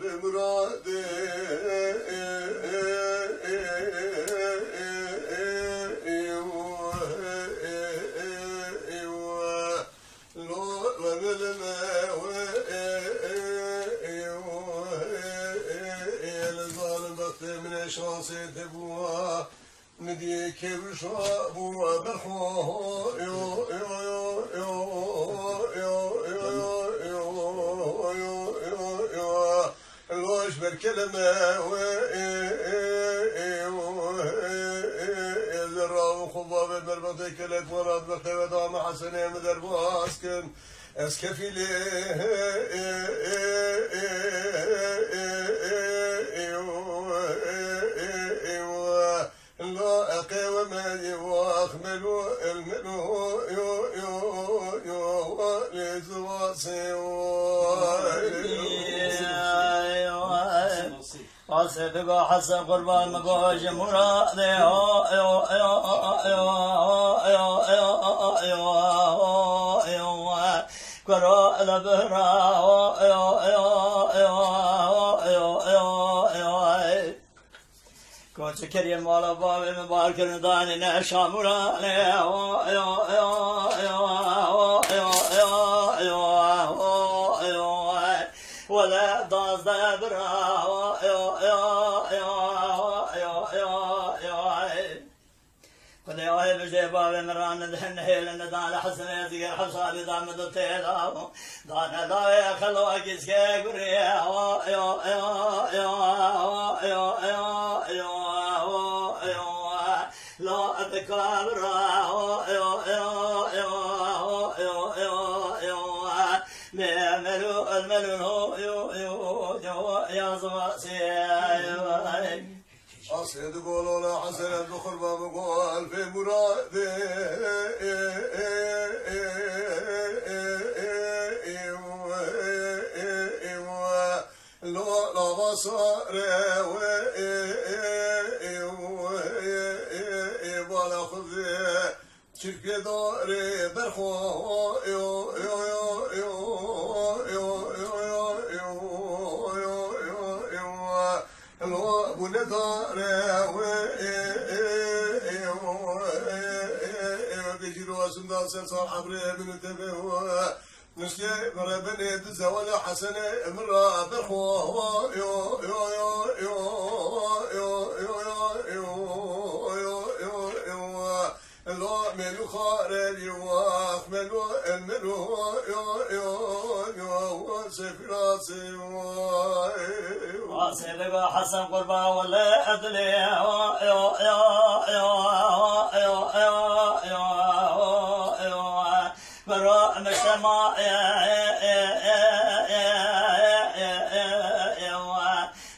ve murade شانس دبوا ندی کبرشا بوا برخو یو الواش بالكلمة الراو خضاب المربطي كلت مراد بخير دام حسنة مدربو اسكن اسكفيلي وصدق حسن قربان مقوش مرادي قرأ لبرا كنت كريم على باب مبارك نداني نشا مراني ولا ضاز دبرا خذي وهي بجي باب مران دهن هيل ندان حسن يزير حصال دام دتيلا دان لا خلوا كيسكي غريا لا أتكبر الملو يا زواسي أصيد قولونا حسن بخربة مقول في مراد لا بصار ولا خذ شرك داري برخو وسمدان سلسال حبري من تبه نسكي مربني تزول حسن مرة برخو يو يو يو يو يو يو يو يو يو لو ملو خارج يواخ ملو الملو يو يو يو سفراسي وصدق حسن قربا ولا أدري يو براء مجتمع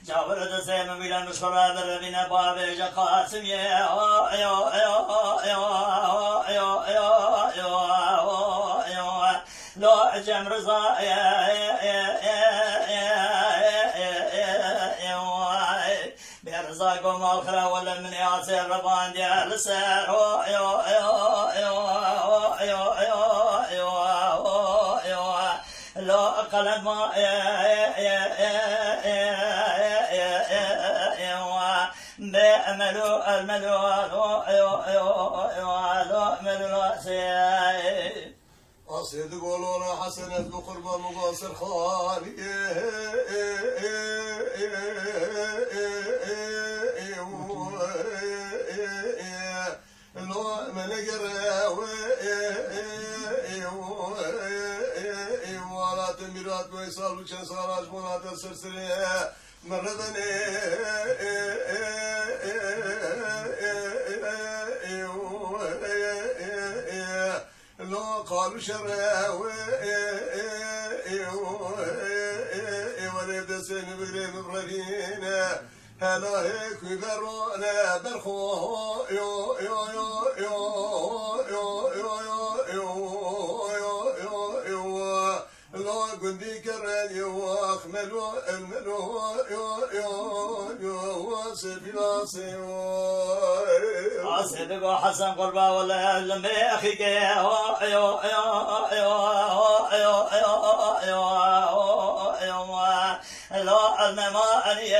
جابر دسيم بلا مشكرة دربنا بابي جقاسم لو جمر رضا برزاقهم آخرة ولا من ياسر ربان ديال السر لو قلب ما بأملو الملو أصيد قولونا حسنة بقربة مقاصر خالي لو منقر ولا تميرات ويصال وشان صاراج منات السرسرية مردني لو قالوا شراوي ورد سن بغريم برين هلا هيك ويبرونا برخو يو يو يو يو يو يو يو يو يو لو قندي كرن يو اخملو الملو يو يو يو سفلا سيو صدق حسن قربا ولا لم يخيك لا المماني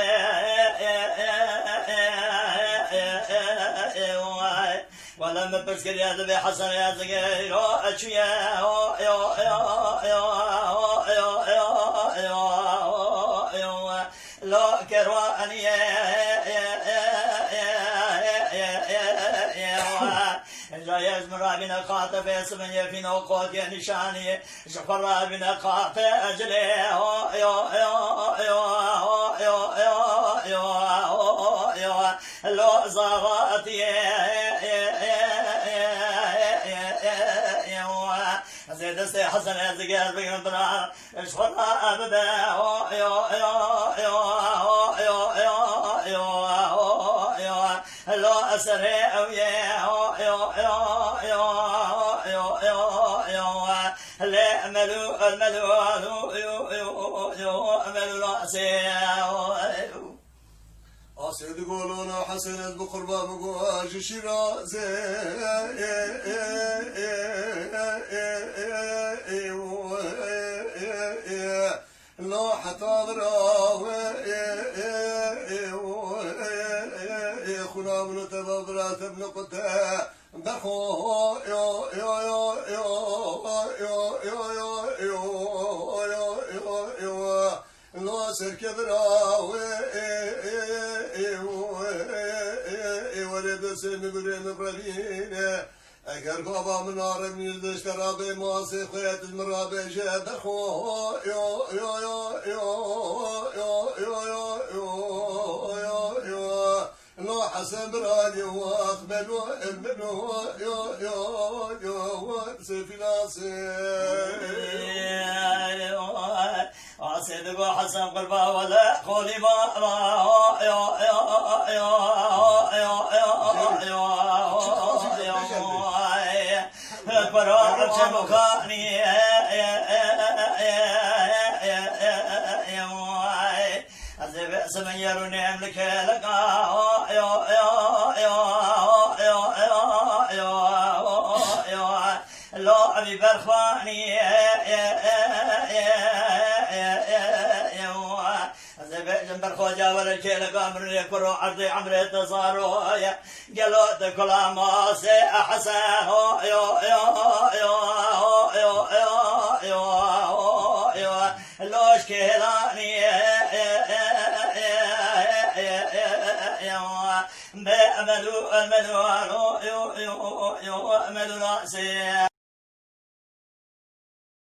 ولما بسكر يا ذبي حسن يا زقير أشياء لو كرواني جايز مرابنا قاطع في اسمني في نوقات يا نشاني جفر رابنا قاطع أجلي لو زغاتي زيد استي حسن يا زقير بين برا جفر رابنا لو أسرع لا أملو أسيد يقولون حسنت بقربة بقواج شيرازي لو حتضرا خنا من تبابرات ابن قتا دخو يو يو يو يو يو يو يو يو لو سركبرا ولد سن برين برين اگر بابا من عرب يردش ترابي ماسي خيات المرابي جاد خو يو يو يو يو يو يو يو لو حسن براني واقبل وامن يو سيفي صدق حسن قلبه ولا قولي ما براءة مكاني سمن نملك لك لو أبي برخواني جنبر خوجا ولا كيلك أمر يكرو عرضي عمري تصارو قالوا كل ما سي أحسن لوش كيلاني بأملو أملو أملو رأسي